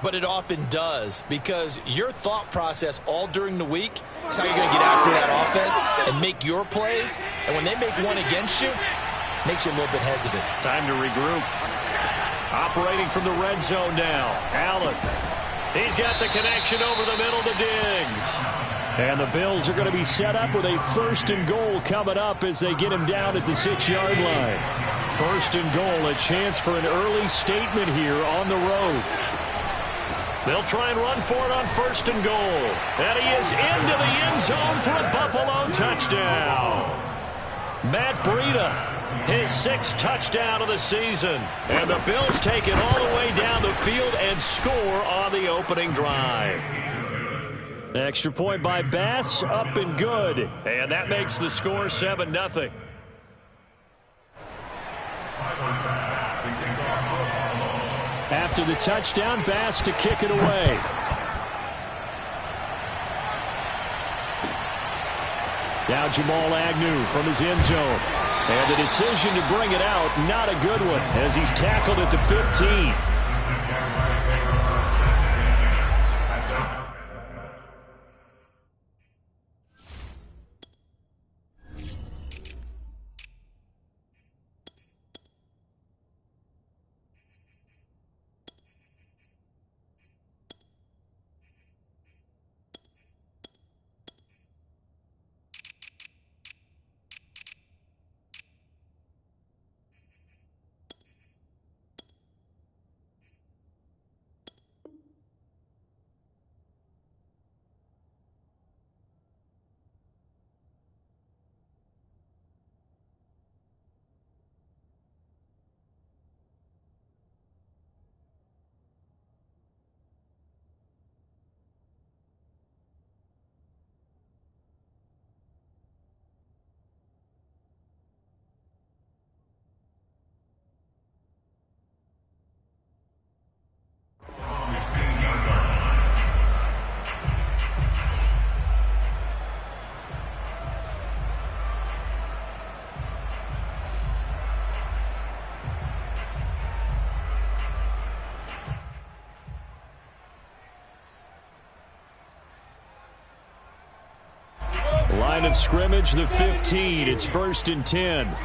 But it often does, because your thought process all during the week is how you're going to get after that offense and make your plays. And when they make one against you, it makes you a little bit hesitant. Time to regroup. Operating from the red zone now. Allen. He's got the connection over the middle to Diggs. And the Bills are going to be set up with a 1st and goal coming up as they get him down at the 6-yard line. 1st and goal, a chance for an early statement here on the road. They'll try and run for it on 1st and goal. And he is into the end zone for a Buffalo touchdown. Matt Breida, his 6th touchdown of the season. And the Bills take it all the way down the field and score on the opening drive. Extra point by Bass, up and good. And that makes the score 7-0. After the touchdown, Bass to kick it away. Now Jamal Agnew from his end zone. And the decision to bring it out, not a good one, as he's tackled at the 15. Line of scrimmage, the 15. It's 1st and 10.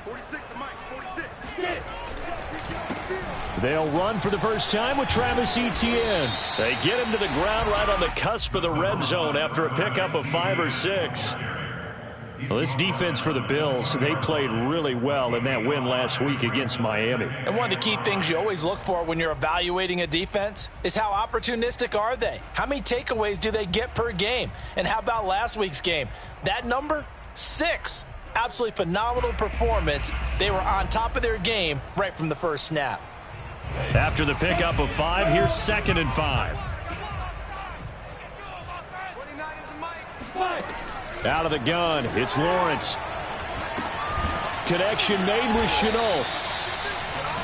46 to Mike, 46. They'll run for the first time with Travis Etienne. They get him to the ground right on the cusp of the red zone after a pickup of 5 or 6. Well, this defense for the Bills, they played really well in that win last week against Miami. And one of the key things you always look for when you're evaluating a defense is how opportunistic are they? How many takeaways do they get per game? And how about last week's game? That number, 6. Absolutely phenomenal performance. They were on top of their game right from the first snap. After the pickup of 5, here's 2nd and 5. 29 is Mike. Out of the gun, it's Lawrence. Connection made with Chenault.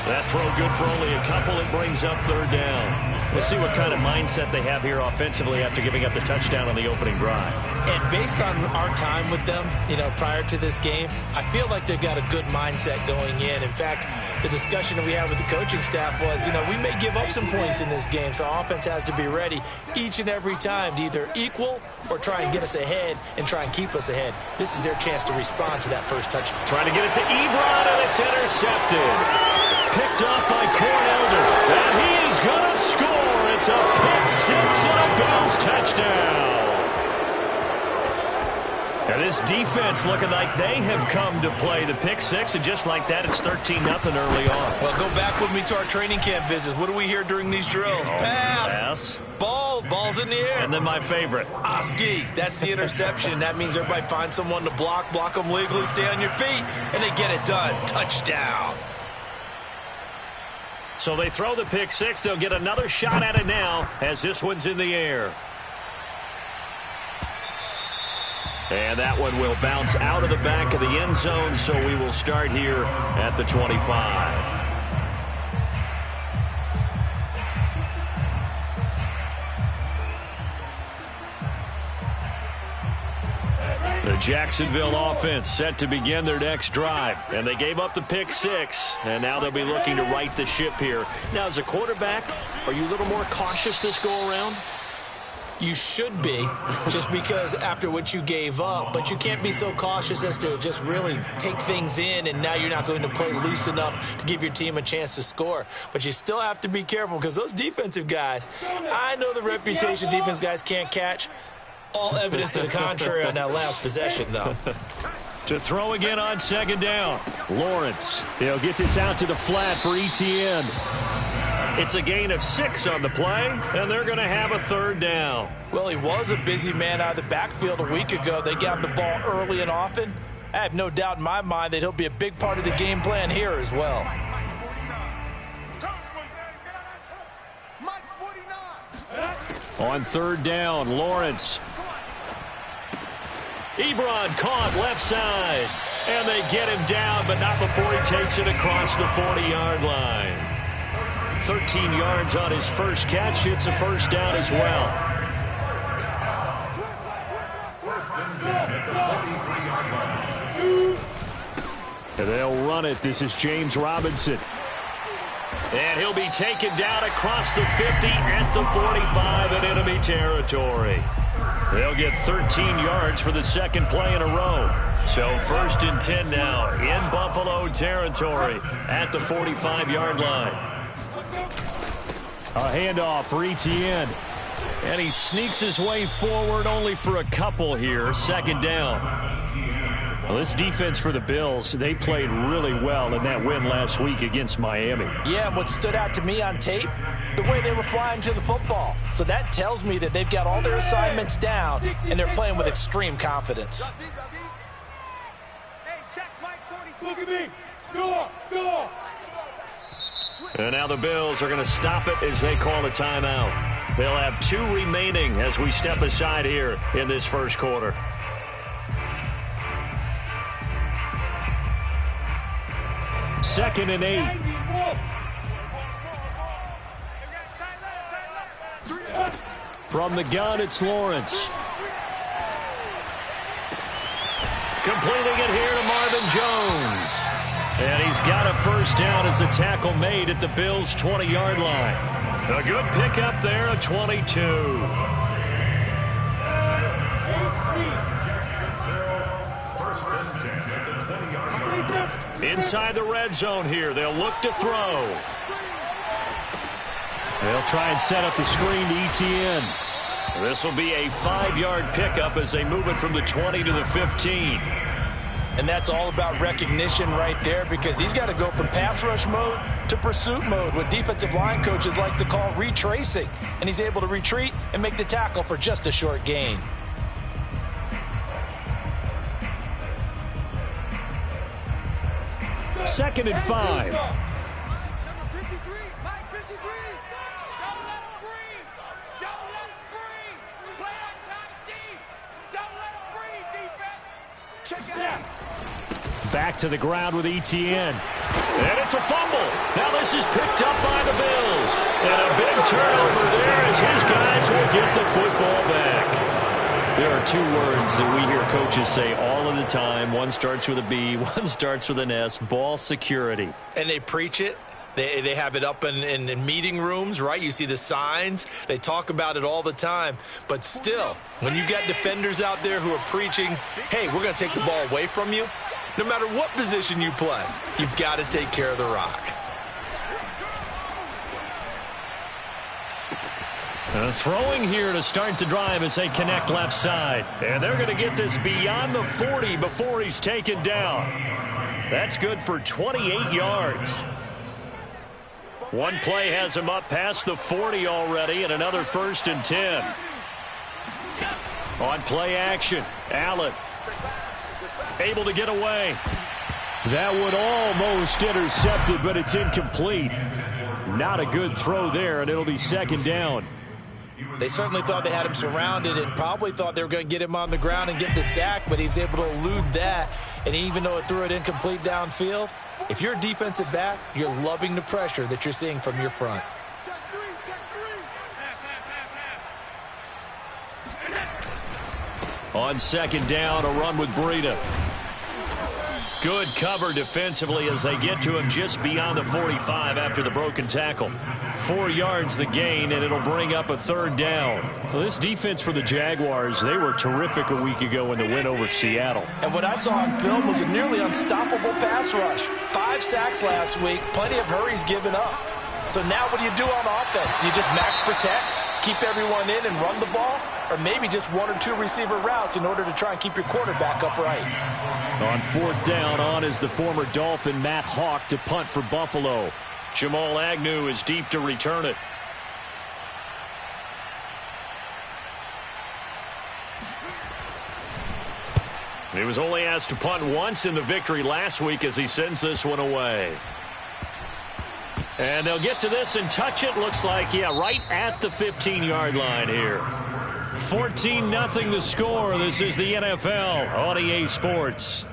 That throw good for only a couple. It brings up 3rd down. We'll see what kind of mindset they have here offensively after giving up the touchdown on the opening drive. And based on our time with them, prior to this game, I feel like they've got a good mindset going in. In fact, the discussion that we had with the coaching staff was, we may give up some points in this game, so our offense has to be ready each and every time to either equal or try and get us ahead and try and keep us ahead. This is their chance to respond to that first touchdown. Trying to get it to Ebron, and it's intercepted. Picked off by Cornelder, and he is going to score. It's a pick 6 and a Bills touchdown. And this defense looking like they have come to play the pick 6, and just like that, it's 13-0 early on. Well, go back with me to our training camp visits. What do we hear during these drills? Pass. Ball's in the air. And then my favorite. Oski, that's the interception. That means everybody finds someone to block them legally, stay on your feet, and they get it done. Touchdown. So they throw the pick 6. They'll get another shot at it now as this one's in the air. And that one will bounce out of the back of the end zone, so we will start here at the 25. The Jacksonville offense set to begin their next drive. And they gave up the pick 6, and now they'll be looking to right the ship here. Now, as a quarterback, Are you a little more cautious this go-around? You should be, just because after what you gave up, but you can't be so cautious as to just really take things in, and now you're not going to play loose enough to give your team a chance to score. But you still have to be careful, because those defensive guys, I know the reputation defense guys can't catch. All evidence to the contrary on that last possession, though. To throw again on second down. Lawrence, he'll get this out to the flat for Etienne. It's a gain of 6 on the play, and they're going to have a third down. Well, he was a busy man out of the backfield a week ago. They got the ball early and often. I have no doubt in my mind that he'll be a big part of the game plan here as well. On third down, Lawrence. Ebron caught left side, and they get him down, but not before he takes it across the 40-yard line. 13 yards on his first catch. It's a first down as well. And they'll run it. This is James Robinson. And he'll be taken down across the 50 at the 45 in enemy territory. They'll get 13 yards for the second play in a row. So first and 10 now in Buffalo territory at the 45-yard line. A handoff for Etienne. And he sneaks his way forward only for a couple here. Second down. Well, this defense for the Bills, they played really well in that win last week against Miami. Yeah, and what stood out to me on tape, the way they were flying to the football. So that tells me that they've got all their assignments down, and they're playing with extreme confidence. Hey, check Mike 46. Look at me. Go on. And now the Bills are going to stop it as they call a timeout. They'll have 2 remaining as we step aside here in this first quarter. Second and 8. From the gun, it's Lawrence. Completing it here to Marvin Jones. And he's got a first down as a tackle made at the Bills' 20-yard line. A good pickup there, a 22. Inside the red zone here. They'll look to throw. They'll try and set up the screen to Etienne. This will be a 5-yard pickup as they move it from the 20 to the 15. And that's all about recognition right there, because he's got to go from pass rush mode to pursuit mode, what defensive line coaches like to call retracing. And he's able to retreat and make the tackle for just a short gain. Second and 5. Number 53, Mike 53. Don't let him breathe. Don't let him breathe. Play on top deep. Don't let him breathe, defense. Check it out. Back to the ground with Etienne. And it's a fumble. Now this is picked up by the Bills. And a big turnover there as his guys will get the football back. There are 2 words that we hear coaches say all of the time. One starts with a B, one starts with an S. Ball security. And they preach it. They have it up in meeting rooms, right? You see the signs. They talk about it all the time. But still, when you got defenders out there who are preaching, hey, we're going to take the ball away from you, no matter what position you play, you've got to take care of the rock. Throwing here to start the drive as they connect left side. And they're going to get this beyond the 40 before he's taken down. That's good for 28 yards. One play has him up past the 40 already, and another first and 10. On play action, Allen able to get away. That one almost intercepted, but it's incomplete. Not a good throw there, and it'll be second down. They certainly thought they had him surrounded and probably thought they were going to get him on the ground and get the sack, but he was able to elude that. And even though it threw it incomplete downfield, if you're a defensive back, you're loving the pressure that you're seeing from your front. Check three. On second down, a run with Breida. Good cover defensively as they get to him just beyond the 45 after the broken tackle. 4 yards the gain, and it'll bring up a 3rd down. Well, this defense for the Jaguars, they were terrific a week ago in the win over Seattle. And what I saw on film was a nearly unstoppable pass rush. 5 sacks last week, plenty of hurries given up. So now what do you do on offense? You just max protect, keep everyone in and run the ball, or maybe just 1 or 2 receiver routes in order to try and keep your quarterback upright. On 4th down, on is the former Dolphin Matt Hawk to punt for Buffalo. Jamal Agnew is deep to return it. He was only asked to punt once in the victory last week as he sends this one away. And they'll get to this and touch it. Looks like, yeah, right at the 15-yard line here. 14-0 the score. This is the NFL on EA Sports.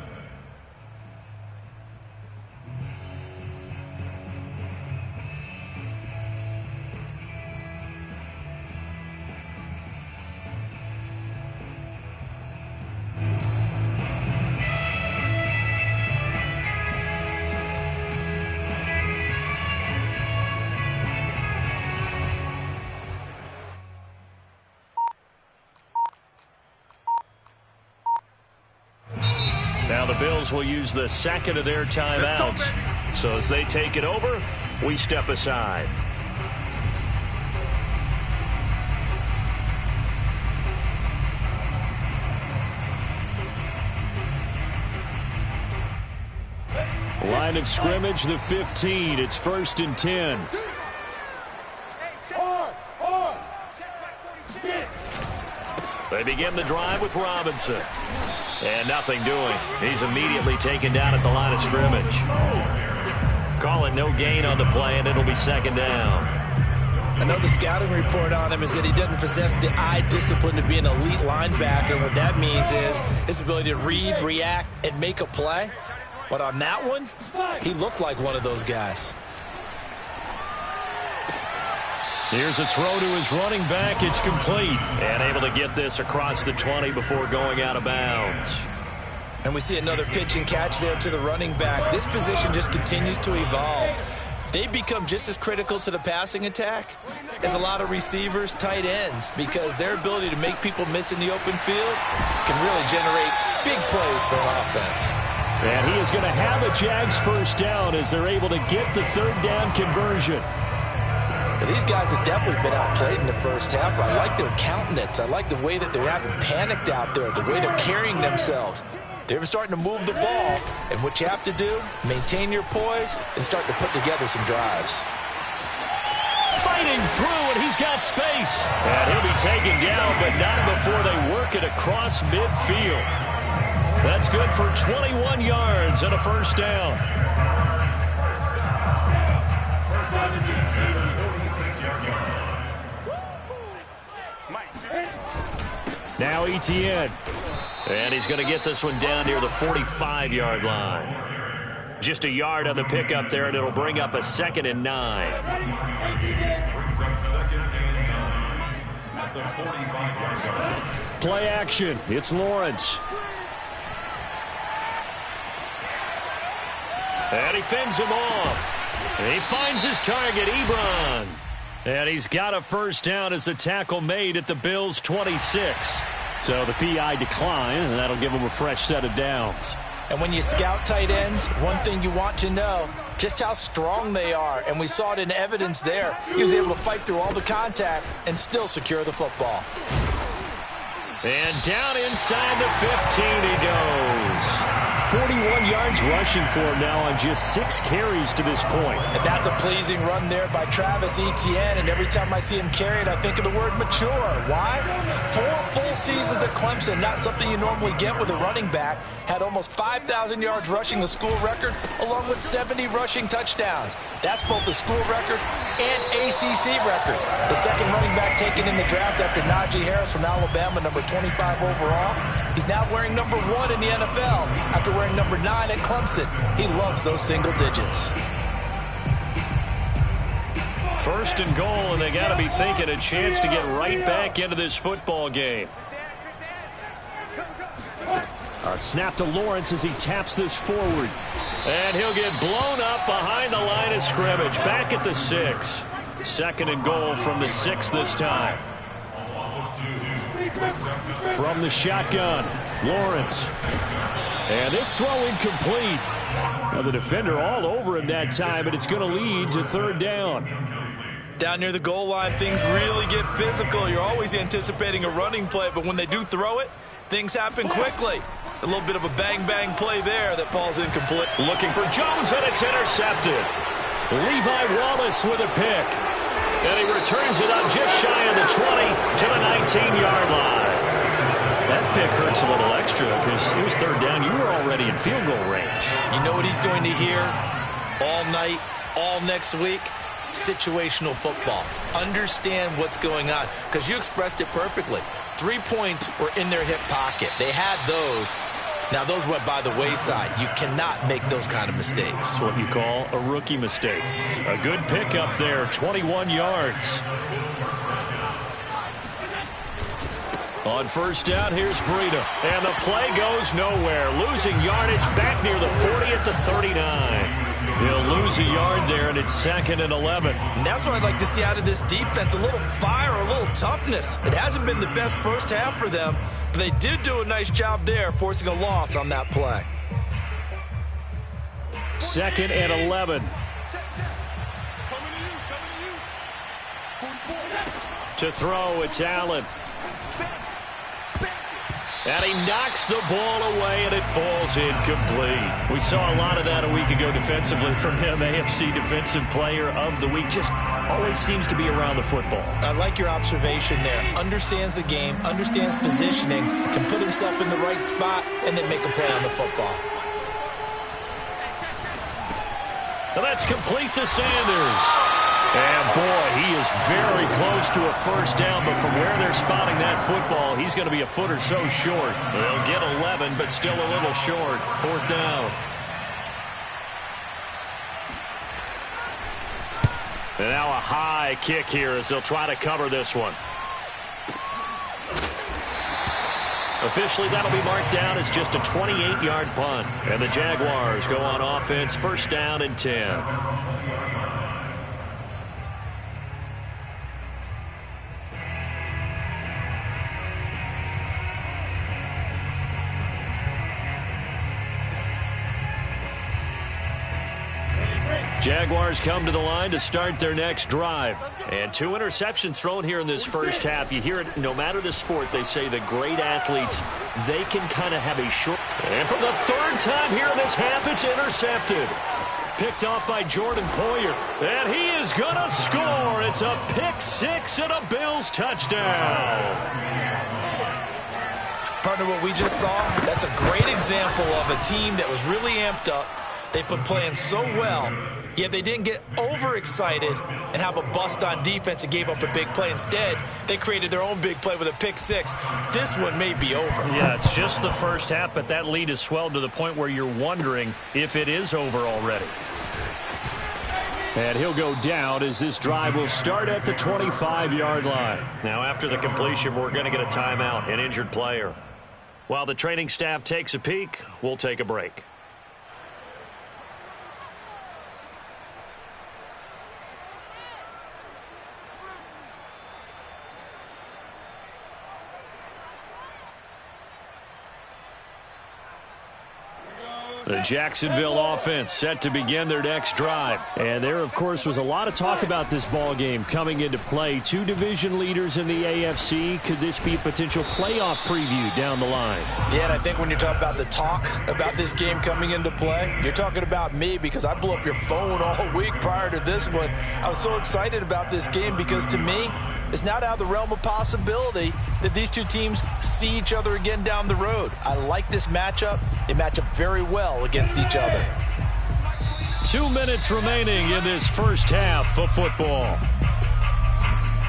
Now the Bills will use the second of their timeouts. So as they take it over, we step aside. Line of scrimmage, the 15. It's 1st and 10. They begin the drive with Robinson. And nothing doing. He's immediately taken down at the line of scrimmage. Call it no gain on the play, and it'll be 2nd down. I know the scouting report on him is that he doesn't possess the eye discipline to be an elite linebacker. And what that means is his ability to read, react, and make a play. But on that one, he looked like one of those guys. Here's a throw to his running back. It's complete. And able to get this across the 20 before going out of bounds. And we see another pitch and catch there to the running back. This position just continues to evolve. They become just as critical to the passing attack as a lot of receivers, tight ends, because their ability to make people miss in the open field can really generate big plays for an offense. And he is going to have a Jags 1st down as they're able to get the 3rd down conversion. These guys have definitely been outplayed in the first half. I like their countenance. I like the way that they haven't panicked out there, the way they're carrying themselves. They're starting to move the ball, and what you have to do, maintain your poise and start to put together some drives. Fighting through, and he's got space. And he'll be taken down, but not before they work it across midfield. That's good for 21 yards and a 1st down. Now Etienne. And he's going to get this one down near the 45-yard line. Just a yard on the pickup there, and it'll bring up a 2nd and 9. Play action. It's Lawrence. And he fends him off. And he finds his target, Ebron. And he's got a 1st down as the tackle made at the Bills' 26. So the PI decline, and that'll give him a fresh set of downs. And when you scout tight ends, one thing you want to know, just how strong they are. And we saw it in evidence there. He was able to fight through all the contact and still secure the football. And down inside the 15 he goes. 41 yards rushing for him now on just 6 carries to this point. And that's a pleasing run there by Travis Etienne. And every time I see him carry it, I think of the word mature. Why? 4 full seasons at Clemson, not something you normally get with a running back. Had almost 5,000 yards rushing, the school record, along with 70 rushing touchdowns. That's both the school record and ACC record. The second running back taken in the draft after Najee Harris from Alabama, number 25 overall. He's now wearing number 1 in the NFL after wearing number 9 at Clemson. He loves those single digits. 1st and goal, and they got to be thinking a chance to get right back into this football game. A snap to Lawrence as he taps this forward. And he'll get blown up behind the line of scrimmage, back at the 6. Second and goal from the 6 this time. From the shotgun, Lawrence. And this throw incomplete. Now the defender all over him that time, and it's going to lead to third down. Down near the goal line, things really get physical. You're always anticipating a running play, but when they do throw it, things happen quickly. A little bit of a bang-bang play there that falls incomplete. Looking for Jones, and it's intercepted. Levi Wallace with a pick. And he returns it up just shy of the 20 to the 19-yard line. That pick hurts a little extra because it was third down. You were already in field goal range. You know what he's going to hear all night, all next week? Situational football. Understand what's going on, because you expressed it perfectly. 3 points were in their hip pocket. They had those. Now those went by the wayside. You cannot make those kind of mistakes. That's what you call a rookie mistake. A good pickup there, 21 yards. On first down, here's Breida. And the play goes nowhere. Losing yardage back near the 40 at the 39. He'll lose a yard there, and it's 2nd and 11. And that's what I'd like to see out of this defense, a little fire, a little toughness. It hasn't been the best first half for them, but they did do a nice job there, forcing a loss on that play. 2nd and 11. To throw, it's Allen. And he knocks the ball away, and it falls incomplete. We saw a lot of that a week ago defensively from him. AFC Defensive Player of the Week. Just always seems to be around the football. I like your observation there. Understands the game, understands positioning, can put himself in the right spot, and then make a play on the football. And that's complete to Sanders. And, boy, he is very close to a first down, but from where they're spotting that football, he's going to be a foot or so short. They'll get 11, but still a little short. 4th down. And now a high kick here as they'll try to cover this one. Officially, that'll be marked down as just a 28-yard punt. And the Jaguars go on offense, first down and 10. Jaguars come to the line to start their next drive. And 2 interceptions thrown here in this first half. You hear it, no matter the sport, they say the great athletes, they can kind of have a short. And for the 3rd time here in this half, it's intercepted. Picked off by Jordan Poyer. And he is going to score. It's a pick 6 and a Bills touchdown. Partner, what we just saw, that's a great example of a team that was really amped up. They've been playing so well, yet they didn't get overexcited and have a bust on defense and gave up a big play. Instead, they created their own big play with a pick 6. This one may be over. Yeah, it's just the first half, but that lead has swelled to the point where you're wondering if it is over already. And he'll go down as this drive will start at the 25-yard line. Now, after the completion, we're going to get a timeout, an injured player. While the training staff takes a peek, we'll take a break. The Jacksonville offense set to begin their next drive. And there, of course, was a lot of talk about this ball game coming into play. 2 division leaders in the AFC. Could this be a potential playoff preview down the line? Yeah, and I think when you talk about the talk about this game coming into play, you're talking about me because I blew up your phone all week prior to this one. I was so excited about this game because, to me, it's not out of the realm of possibility that these two teams see each other again down the road. I like this matchup. They match up very well against each other. 2 minutes remaining in this first half of football.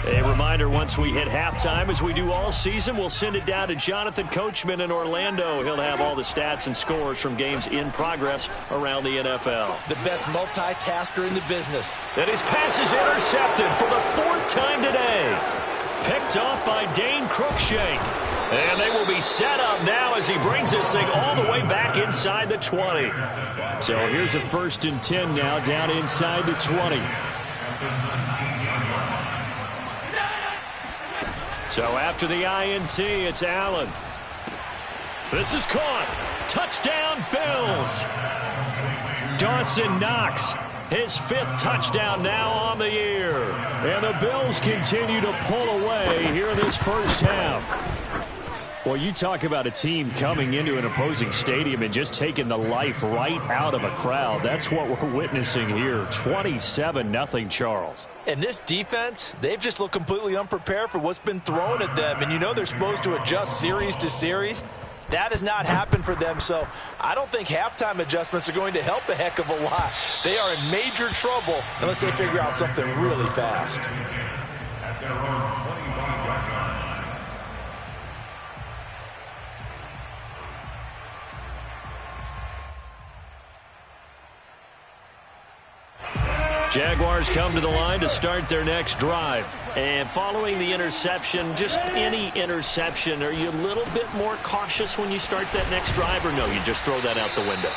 A reminder, once we hit halftime, as we do all season, we'll send it down to Jonathan Coachman in Orlando. He'll have all the stats and scores from games in progress around the NFL. The best multitasker in the business. And his pass is intercepted for the 4th time today. Picked off by Dane Cruikshank. And they will be set up now as he brings this thing all the way back inside the 20. So here's a 1st and 10 now down inside the 20. So after the INT, it's Allen. This is caught. Touchdown, Bills. Dawson Knox, his 5th touchdown now on the year. And the Bills continue to pull away here in this first half. Well, you talk about a team coming into an opposing stadium and just taking the life right out of a crowd. That's what we're witnessing here. 27-0, Charles. And this defense, they've just looked completely unprepared for what's been thrown at them. And you know they're supposed to adjust series to series. That has not happened for them, so I don't think halftime adjustments are going to help a heck of a lot. They are in major trouble unless they figure out something really fast. At their own 25-yard line. Jaguars come to the line to start their next drive. And following the interception, just any interception, are you a little bit more cautious when you start that next drive, or no, you just throw that out the window?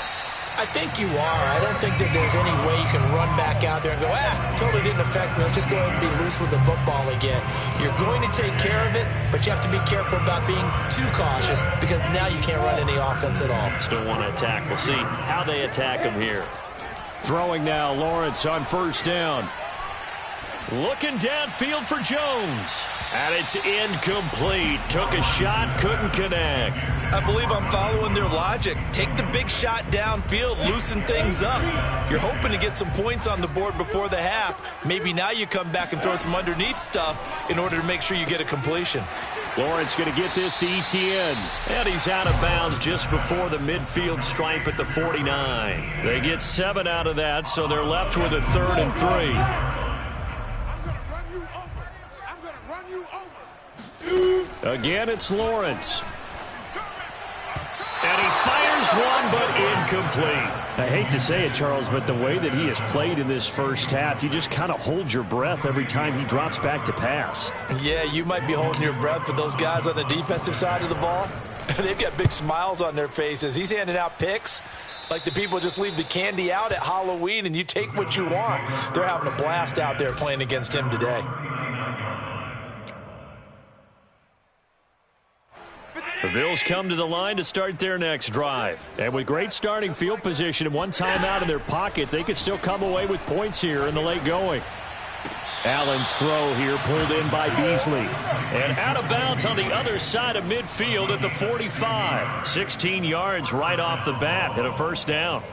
I think you are. I don't think that there's any way you can run back out there and go, totally didn't affect me. Let's just go ahead and be loose with the football again. You're going to take care of it, but you have to be careful about being too cautious because now you can't run any offense at all. Still want to attack. We'll see how they attack him here. Throwing now, Lawrence on first down. Looking downfield for Jones. And it's incomplete. Took a shot, couldn't connect. I believe I'm following their logic. Take the big shot downfield, loosen things up. You're hoping to get some points on the board before the half. Maybe now you come back and throw some underneath stuff in order to make sure you get a completion. Lawrence going to get this to Etienne. And he's out of bounds just before the midfield stripe at the 49. They get 7 out of that, so they're left with a 3rd and 3. I'm going to run you over. Again, it's Lawrence. And he fires one, but incomplete. I hate to say it, Charles, but the way that he has played in this first half, you just kind of hold your breath every time he drops back to pass. Yeah, you might be holding your breath, but those guys on the defensive side of the ball, they've got big smiles on their faces. He's handing out picks like the people just leave the candy out at Halloween and you take what you want. They're having a blast out there playing against him today. The Bills come to the line to start their next drive. And with great starting field position and one timeout in their pocket, they could still come away with points here in the late going. Allen's throw here pulled in by Beasley. And out of bounds on the other side of midfield at the 45. 16 yards right off the bat and a first down.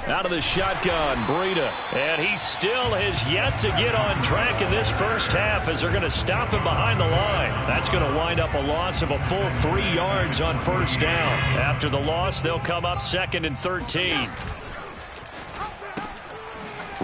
Out of the shotgun, Breida. And he still has yet to get on track in this first half as they're going to stop him behind the line. That's going to wind up a loss of a full 3 yards on first down. After the loss, they'll come up 2nd and 13.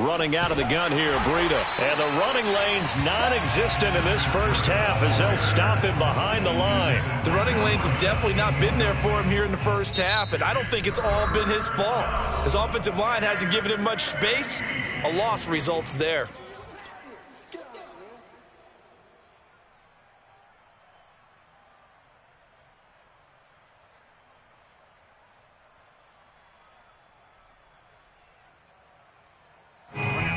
Running out of the gun here, Breida. And the running lane's non-existent in this first half as they'll stop him behind the line. The running lanes have definitely not been there for him here in the first half, and I don't think it's all been his fault. His offensive line hasn't given him much space. A loss results there.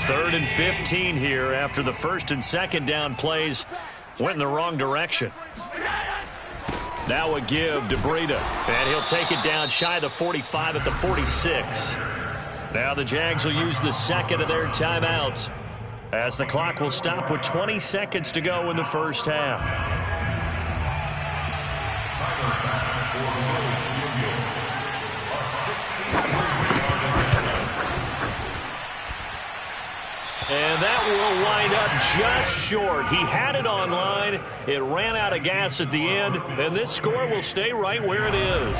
Third and 15 here after the first and second down plays went in the wrong direction. Now a give to Breida. And he'll take it down shy of the 45 at the 46. Now the Jags will use the second of their timeouts as the clock will stop with 20 seconds to go in the first half. And that will wind up just short. He had it on line. It ran out of gas at the end. And this score will stay right where it is.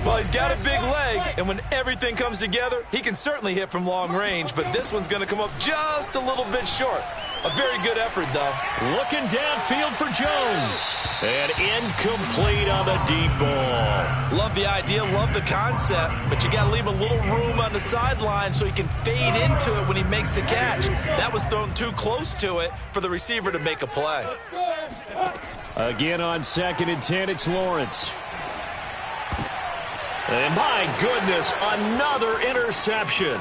Well, he's got a big leg, and when everything comes together, he can certainly hit from long range, but this one's going to come up just a little bit short. A very good effort, though. Looking downfield for Jones. And incomplete on the deep ball. Love the idea, love the concept, but you got to leave a little room on the sideline so he can fade into it when he makes the catch. That was thrown too close to it for the receiver to make a play. Again on 2nd and 10, it's Lawrence. And my goodness, another interception.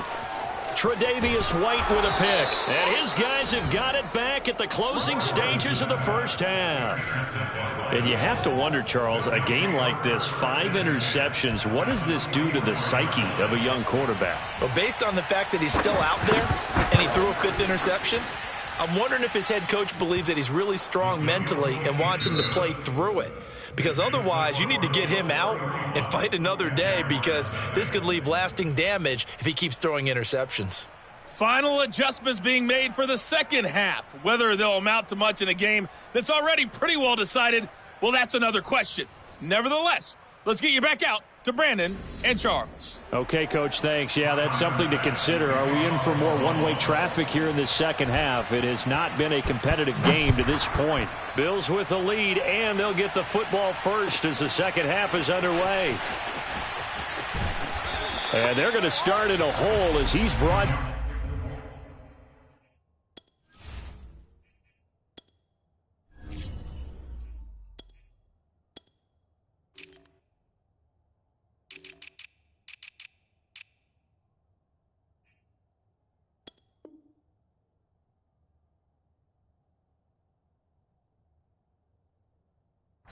Tre'Davious White with a pick. And his guys have got it back at the closing stages of the first half. And you have to wonder, Charles, a game like this, 5 interceptions, what does this do to the psyche of a young quarterback? Well, based on the fact that he's still out there and he threw a 5th interception, I'm wondering if his head coach believes that he's really strong mentally and wants him to play through it. Because otherwise, you need to get him out and fight another day, because this could leave lasting damage if he keeps throwing interceptions. Final adjustments being made for the second half. Whether they'll amount to much in a game that's already pretty well decided, well, that's another question. Nevertheless, let's get you back out to Brandon and Charles. Okay, Coach, thanks. Yeah, that's something to consider. Are we in for more one-way traffic here in this second half? It has not been a competitive game to this point. Bills with the lead, and they'll get the football first as the second half is underway. And they're going to start in a hole as he's brought...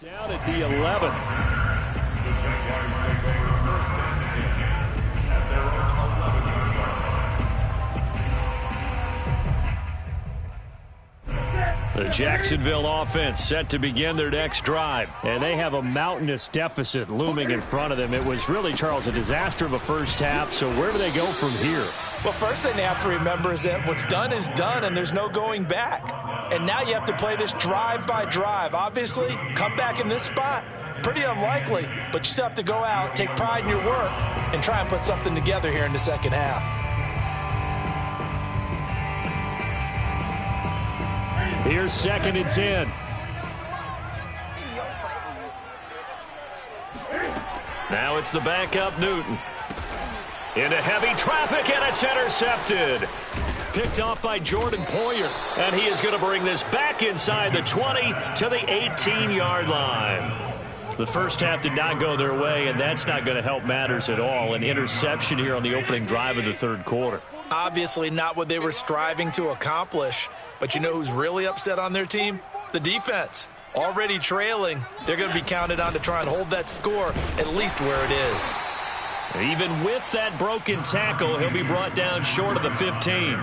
down at the 11. The Jaguars take over 1st and 10 at their own 11-yard line. The Jacksonville offense set to begin their next drive. And they have a mountainous deficit looming in front of them. It was really, Charles, a disaster of a first half. So where do they go from here? Well, first thing they have to remember is that what's done is done, and there's no going back. And now you have to play this drive by drive. Obviously, come back in this spot, pretty unlikely, but you still have to go out, take pride in your work, and try and put something together here in the second half. Here's 2nd and 10. Now it's the backup Newton. Into heavy traffic, and it's intercepted. Picked off by Jordan Poyer, and he is going to bring this back inside the 20 to the 18-yard line. The first half did not go their way, and that's not going to help matters at all. An interception here on the opening drive of the third quarter. Obviously not what they were striving to accomplish, but you know who's really upset on their team? The defense. Already trailing, they're going to be counted on to try and hold that score at least where it is. Even with that broken tackle, he'll be brought down short of the 15.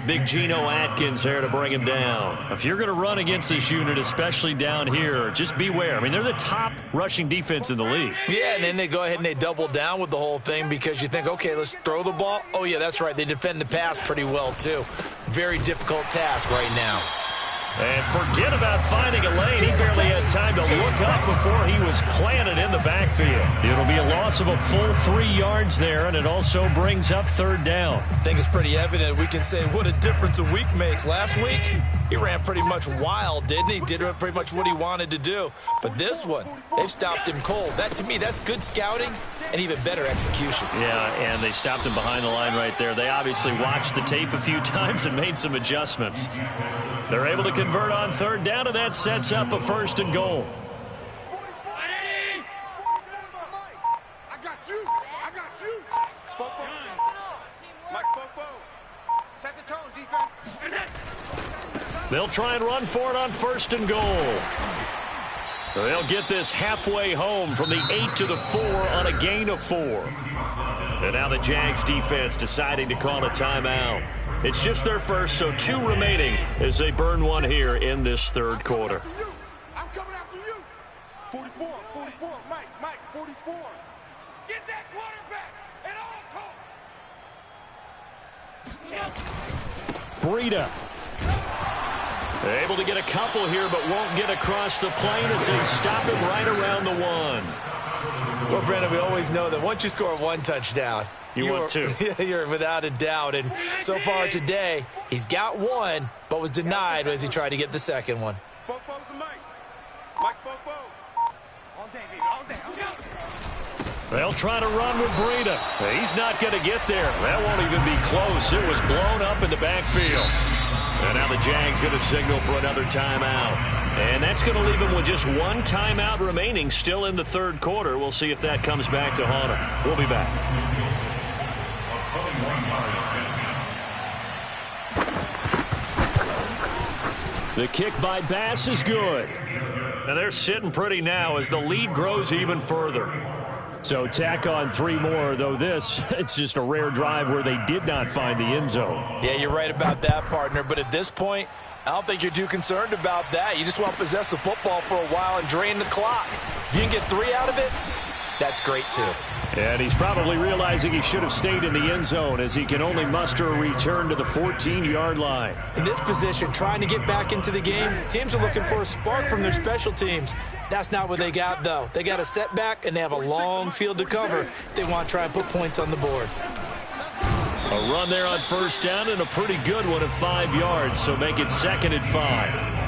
Big Geno Atkins there to bring him down. If you're going to run against this unit, especially down here, just beware. I mean, they're the top rushing defense in the league. Yeah, and then they go ahead and they double down with the whole thing because you think, okay, let's throw the ball. Oh, yeah, that's right. They defend the pass pretty well, too. Very difficult task right now. And forget about finding a lane. He barely had time to look up before he was planted in the backfield. It'll be a loss of a full 3 yards there, and it also brings up 3rd down. I think it's pretty evident. We can say what a difference a week makes. Last week, he ran pretty much wild, didn't he? Did pretty much what he wanted to do. But this one, they've stopped him cold. That, to me, that's good scouting and even better execution. Yeah, and they stopped him behind the line right there. They obviously watched the tape a few times and made some adjustments. They're able to convert on 3rd down, and that sets up a 1st and goal. I got you. Mike Popo. Set the tone, defense. They'll try and run for it on 1st and goal. They'll get this halfway home from the 8 to the 4 on a gain of 4. And now the Jags defense deciding to call a timeout. It's just their first, so 2 remaining as they burn one here in this third quarter. I'm coming after you. 44, Mike, 44. Get that quarterback at all costs. Breida. Able to get a couple here, but won't get across the plane as they stop him right around the 1. Well, Brendan, we always know that once you score 1 touchdown, want 2. You're without a doubt. And so far today, he's got 1, but was denied as he tried to get the second one. Popo's the Mike. Mike's Popo. All day, baby, all day. They'll try to run with Breida. He's not going to get there. That won't even be close. It was blown up in the backfield. And now the Jags going to signal for another timeout. And that's going to leave him with just one timeout remaining still in the third quarter. We'll see if that comes back to haunt him. We'll be back. The kick by Bass is good. And they're sitting pretty now as the lead grows even further. So tack on 3 more, though it's just a rare drive where they did not find the end zone. Yeah, you're right about that, partner. But at this point, I don't think you're too concerned about that. You just want to possess the football for a while and drain the clock. If you can get 3 out of it, that's great too. And he's probably realizing he should have stayed in the end zone as he can only muster a return to the 14-yard line. In this position, trying to get back into the game, teams are looking for a spark from their special teams. That's not what they got, though. They got a setback, and they have a long field to cover if they want to try and put points on the board. A run there on first down and a pretty good one at 5 yards, so make it 2nd and 5.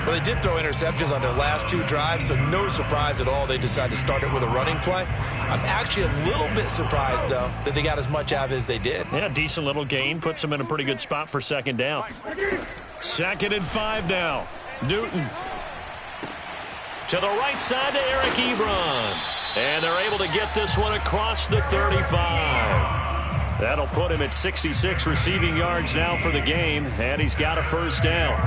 Well, they did throw interceptions on their last 2 drives, so no surprise at all they decided to start it with a running play. I'm actually a little bit surprised, though, that they got as much out of it as they did. Yeah, decent little gain. Puts them in a pretty good spot for 2nd down. 2nd and 5 now. Newton. To the right side to Eric Ebron. And they're able to get this one across the 35. That'll put him at 66 receiving yards now for the game, and he's got a first down.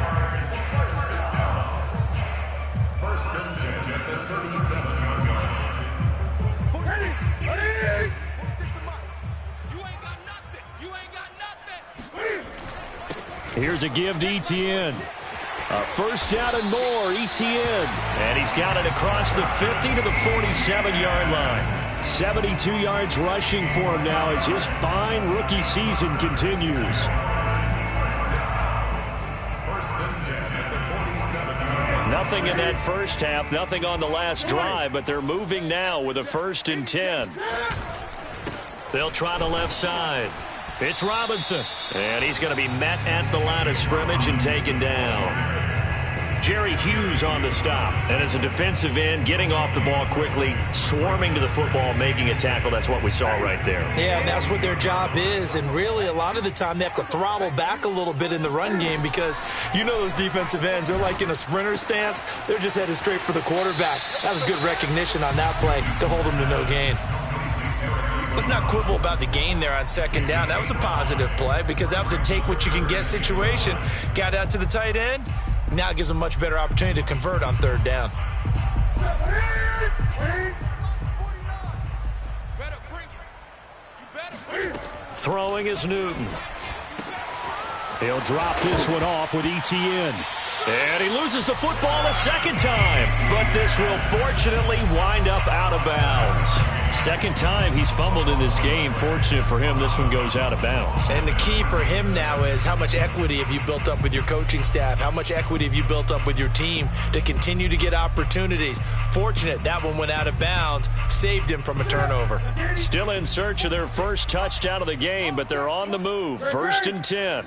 Here's a give to Etienne. A first down and more, Etienne. And he's got it across the 50 to the 47-yard line. 72 yards rushing for him now as his fine rookie season continues. Nothing in that first half, nothing on the last drive, but they're moving now with a 1st and 10. They'll try the left side. It's Robinson, and he's going to be met at the line of scrimmage and taken down. Jerry Hughes on the stop, and as a defensive end, getting off the ball quickly, swarming to the football, making a tackle. That's what we saw right there. Yeah, and that's what their job is, and really a lot of the time they have to throttle back a little bit in the run game because you know those defensive ends, they're like in a sprinter stance. They're just headed straight for the quarterback. That was good recognition on that play to hold them to no gain. Let's not quibble about the gain there on 2nd down. That was a positive play because that was a take-what-you-can-get situation. Got out to the tight end. Now it gives them a much better opportunity to convert on 3rd down. Throwing is Newton. He'll drop this one off with Etienne. And he loses the football a 2nd time. But this will fortunately wind up out of bounds. 2nd time he's fumbled in this game. Fortunate for him, this one goes out of bounds. And the key for him now is how much equity have you built up with your coaching staff? How much equity have you built up with your team to continue to get opportunities? Fortunate that one went out of bounds, saved him from a turnover. Still in search of their first touchdown of the game, but they're on the move. 1st and 10.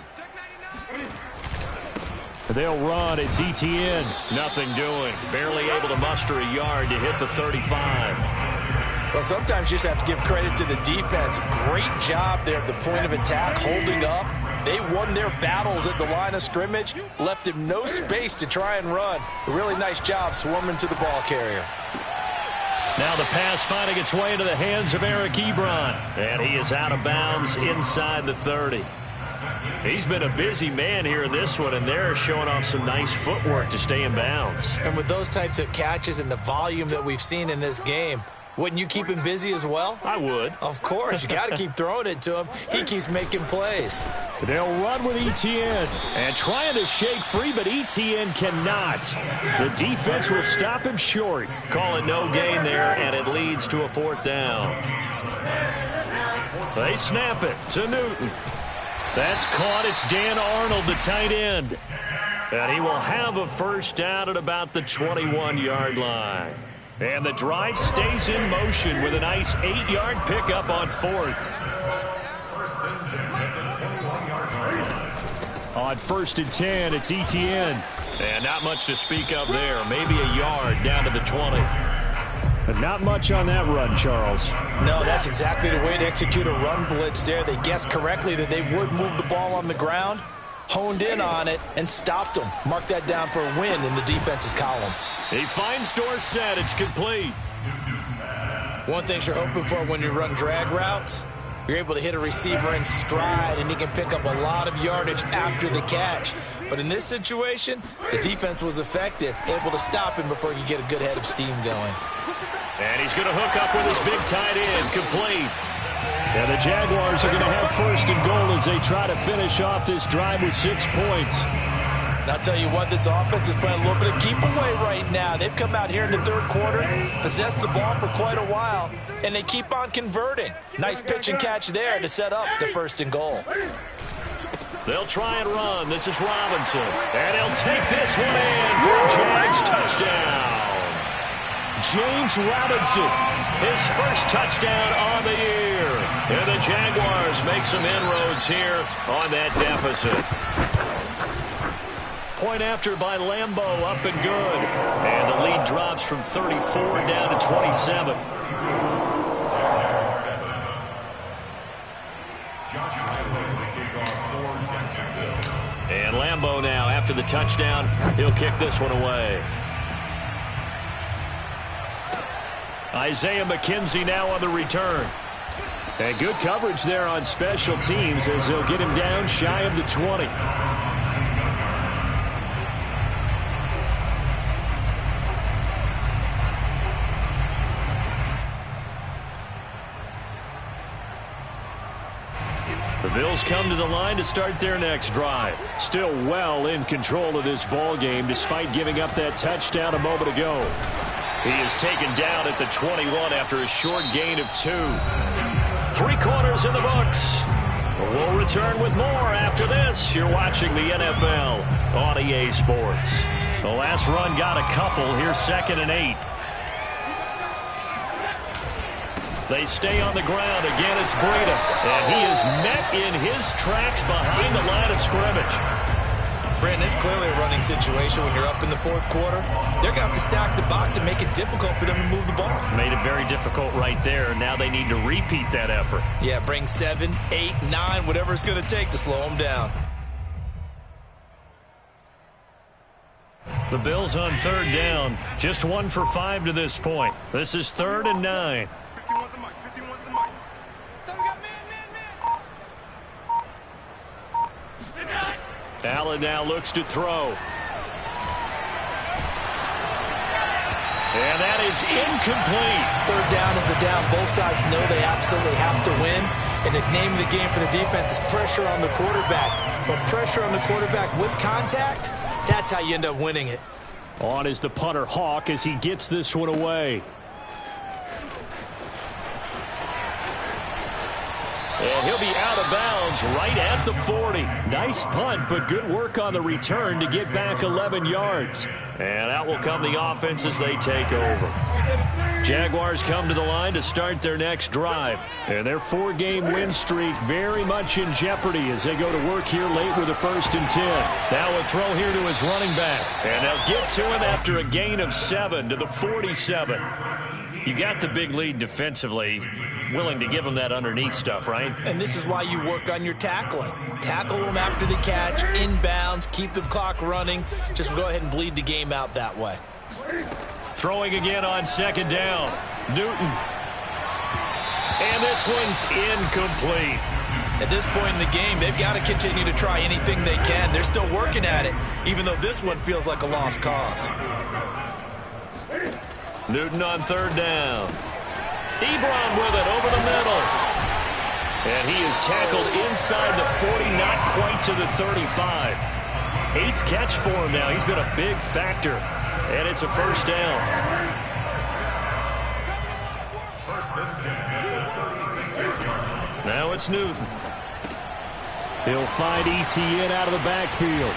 They'll run. It's Etienne. Nothing doing. Barely able to muster a yard to hit the 35. Well, sometimes you just have to give credit to the defense. Great job there at the point of attack, holding up. They won their battles at the line of scrimmage, left him no space to try and run. A really nice job swarming to the ball carrier. Now the pass finding its way into the hands of Eric Ebron. And he is out of bounds inside the 30. He's been a busy man here in this one, and they're showing off some nice footwork to stay in bounds. And with those types of catches and the volume that we've seen in this game, wouldn't you keep him busy as well? I would. Of course. You got to keep throwing it to him. He keeps making plays. They'll run with Etienne and trying to shake free, but Etienne cannot. The defense will stop him short. Call it no gain there, and it leads to a 4th down. They snap it to Newton. That's caught. It's Dan Arnold, the tight end. And he will have a first down at about the 21-yard line. And the drive stays in motion with a nice 8-yard pickup on 4th. On 1st and 10, it's Etienne. And not much to speak of there. Maybe a yard down to the 20. But not much on that run, Charles. No, that's exactly the way to execute a run blitz there. They guessed correctly that they would move the ball on the ground. honed in on it and stopped them. Mark that down for a win in the defense's column. He finds Dorsett. It's complete. One thing you're hoping for when you run drag routes, you're able to hit a receiver in stride, and he can pick up a lot of yardage after the catch. But in this situation, the defense was effective, able to stop him before he could get a good head of steam going. And he's going to hook up with his big tight end, complete. And the Jaguars are going to have first and goal as they try to finish off this drive with 6 points. And I'll tell you what, this offense is playing a little bit of keep away right now. They've come out here in the third quarter, possessed the ball for quite a while, and they keep on converting. Nice pitch and catch there to set up the first and goal. They'll try and run. This is Robinson. And he'll take this one in for a Jags touchdown. James Robinson, his first touchdown on the year. And the Jaguars make some inroads here on that deficit. Point after by Lambeau, up and good. And the lead drops from 34 down to 27. And Lambeau now, after the touchdown, he'll kick this one away. Isaiah McKenzie now on the return. And good coverage there on special teams as they'll get him down shy of the 20. The Bills come to the line to start their next drive. Still well in control of this ball game despite giving up that touchdown a moment ago. He is taken down at the 21 after a short gain of 2. 3 quarters in the books. We'll return with more after this. You're watching the NFL on EA Sports. The last run got a couple. Here's 2nd and 8. They stay on the ground. Again, it's Breida. And he is met in his tracks behind the line of scrimmage. Brandon, it's clearly a running situation when you're up in the fourth quarter. They're going to have to stack the box and make it difficult for them to move the ball. Made it very difficult right there. Now they need to repeat that effort. Yeah, bring 7, 8, 9, whatever it's going to take to slow them down. The Bills on 3rd down. Just 1 for 5 to this point. This is 3rd and 9. Allen now looks to throw. And that is incomplete. 3rd down is the down. Both sides know they absolutely have to win. And the name of the game for the defense is pressure on the quarterback. But pressure on the quarterback with contact, that's how you end up winning it. On is the punter Hawk as he gets this one away. And he'll be out of bounds right at the 40. Nice punt, but good work on the return to get back 11 yards. And out will come the offense as they take over. Jaguars come to the line to start their next drive. And their 4-game win streak very much in jeopardy as they go to work here late with a 1st and 10. Now a throw here to his running back. And they'll get to him after a gain of 7 to the 47. You got the big lead defensively. Willing to give him that underneath stuff, right? And this is why you work on your tackling. Tackle them after the catch, inbounds, keep the clock running. Just go ahead and bleed the game out that way. Throwing again on 2nd down. Newton. And this one's incomplete. At this point in the game, they've got to continue to try anything they can. They're still working at it, even though this one feels like a lost cause. Newton on 3rd down. Ebron with it over the middle. And he is tackled inside the 40, not quite to the 35. 8th catch for him now. He's been a big factor. And it's a 1st down. 1st and 10. Now it's Newton. He'll find Etienne out of the backfield.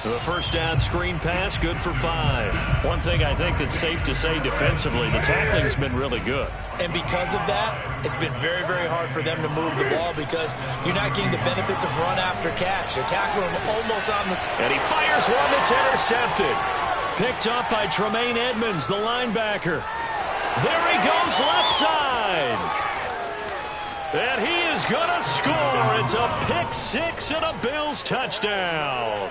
The 1st down screen pass, good for 5. One thing I think that's safe to say defensively, the tackling's been really good. And because of that, it's been very, very hard for them to move the ball because you're not getting the benefits of run after catch. They're tackling them almost on the... And he fires one that's intercepted. Picked up by Tremaine Edmonds, the linebacker. There he goes left side. And he is gonna score. It's a pick six and a Bills touchdown.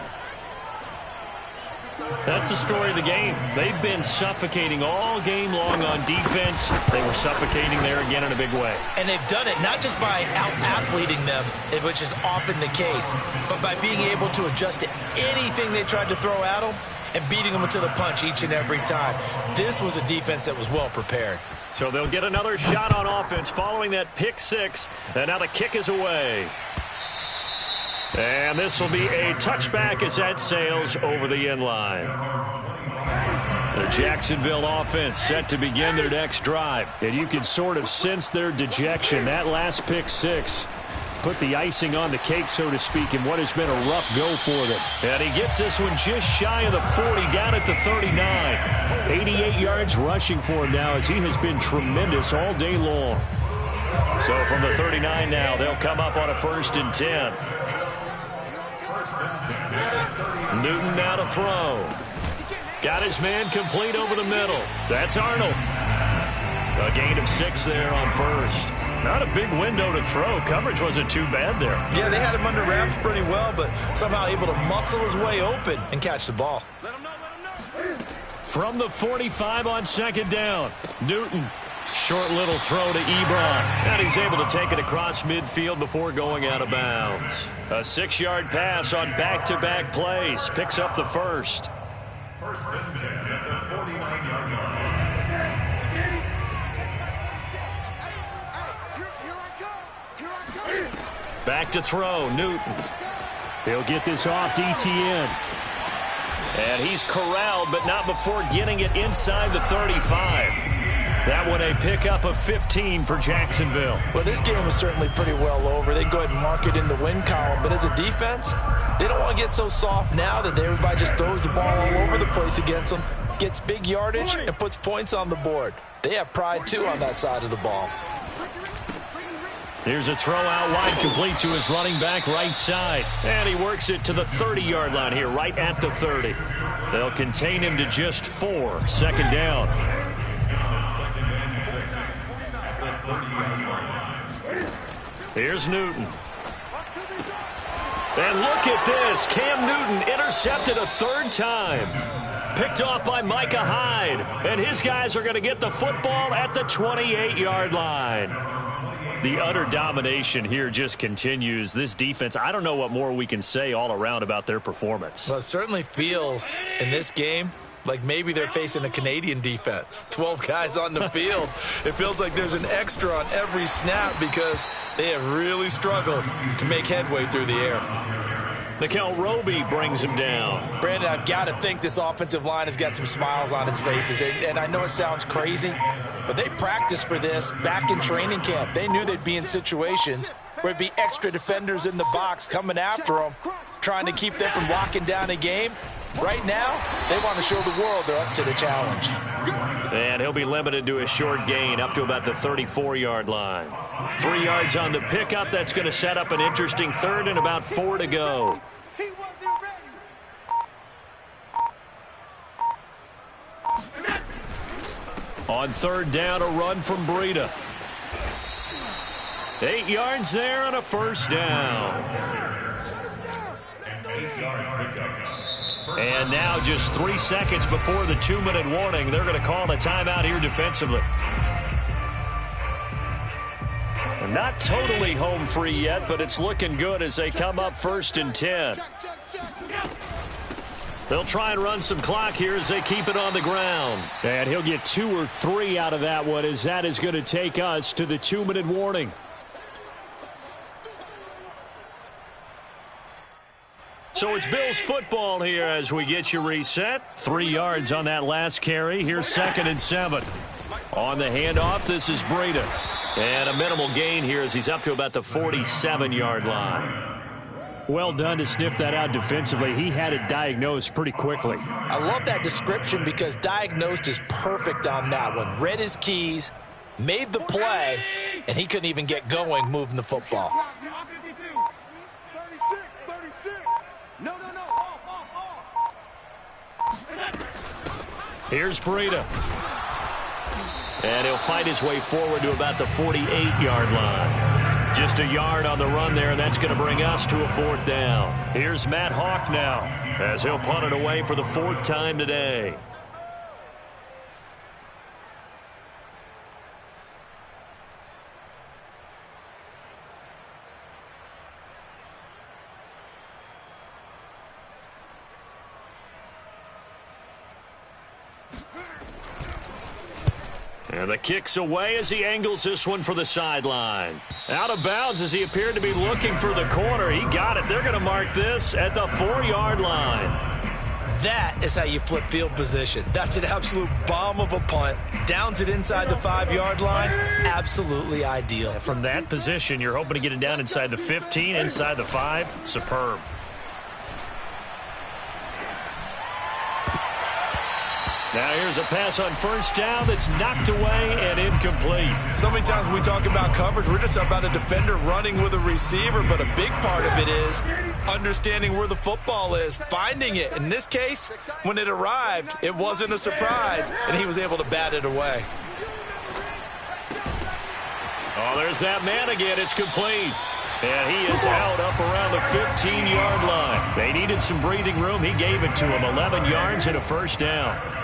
That's the story of the game. They've been suffocating all game long on defense. They were suffocating there again in a big way. And they've done it not just by out-athleting them, which is often the case, but by being able to adjust to anything they tried to throw at them and beating them to the punch each and every time. This was a defense that was well prepared. So they'll get another shot on offense following that pick six. And now the kick is away. And this will be a touchback as that sails over the end line. The Jacksonville offense set to begin their next drive. And you can sort of sense their dejection. That last pick six put the icing on the cake, so to speak, in what has been a rough go for them. And he gets this one just shy of the 40, down at the 39. 88 yards rushing for him now, as he has been tremendous all day long. So from the 39 now, they'll come up on a 1st and 10. Newton now to throw. Got his man complete over the middle. That's Arnold. A gain of 6 there on first. Not a big window to throw. Coverage wasn't too bad there. Yeah, they had him under wraps pretty well, but somehow able to muscle his way open and catch the ball. From the 45 on 2nd down, Newton. Short little throw to Ebron. And he's able to take it across midfield before going out of bounds. A 6-yard pass on back-to-back plays. Picks up the first. 1st and 10 at the 49-yard line. Back to throw, Newton. He'll get this off to Etienne. And he's corralled, but not before getting it inside the 35. That one a pickup of 15 for Jacksonville. Well, this game is certainly pretty well over. They can go ahead and mark it in the win column. But as a defense, they don't want to get so soft now that everybody just throws the ball all over the place against them, gets big yardage, and puts points on the board. They have pride, too, on that side of the ball. Here's a throw out wide, complete to his running back right side. And he works it to the 30-yard line here, right at the 30. They'll contain him to just 4. 2nd down. Here's Newton. And look at this. Cam Newton intercepted a 3rd time. Picked off by Micah Hyde. And his guys are going to get the football at the 28-yard line. The utter domination here just continues. This defense, I don't know what more we can say all around about their performance. Well, it certainly feels in this game like maybe they're facing a Canadian defense. 12 guys on the field. It feels like there's an extra on every snap because they have really struggled to make headway through the air. Nickel Roby brings him down. Brandon, I've got to think this offensive line has got some smiles on its faces. And I know it sounds crazy, but they practiced for this back in training camp. They knew they'd be in situations where it'd be extra defenders in the box coming after them, trying to keep them from locking down a game. Right now, they want to show the world they're up to the challenge. And he'll be limited to a short gain up to about the 34-yard line. 3 yards on the pickup. That's going to set up an interesting 3rd and about 4 to go. On 3rd down, a run from Breida. 8 yards there on a 1st down. And now just 3 seconds before the 2-minute warning, they're going to call a timeout here defensively. Not totally home free yet, but it's looking good as they come up 1st and 10. They'll try and run some clock here as they keep it on the ground. And he'll get 2 or 3 out of that one, as that is going to take us to the 2-minute warning. So it's Bills football here as we get you reset. 3 yards on that last carry. Here's 2nd and 7. On the handoff, this is Breida. And a minimal gain here as he's up to about the 47-yard line. Well done to sniff that out defensively. He had it diagnosed pretty quickly. I love that description because diagnosed is perfect on that one. Read his keys, made the play, and he couldn't even get going moving the football. Here's Breida. And he'll fight his way forward to about the 48-yard line. Just a yard on the run there, and that's going to bring us to a 4th down. Here's Matt Hawk now, as he'll punt it away for the 4th time today. And the kick's away as he angles this one for the sideline. Out of bounds as he appeared to be looking for the corner. He got it. They're going to mark this at the 4-yard line. That is how you flip field position. That's an absolute bomb of a punt. Downs it inside the 5-yard line. Absolutely ideal. From that position, you're hoping to get it down inside the 15, inside the 5. Superb. Now here's a pass on 1st down that's knocked away and incomplete. So many times when we talk about coverage, we're just about a defender running with a receiver, but a big part of it is understanding where the football is, finding it. In this case, when it arrived, it wasn't a surprise, and he was able to bat it away. Oh, there's that man again. It's complete. And he is out up around the 15-yard line. They needed some breathing room. He gave it to him. 11 yards and a 1st down.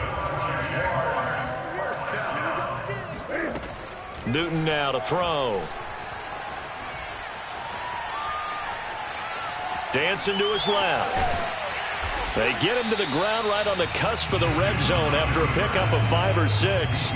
Newton now to throw. Dancing to his left. They get him to the ground right on the cusp of the red zone after a pickup of 5 or 6.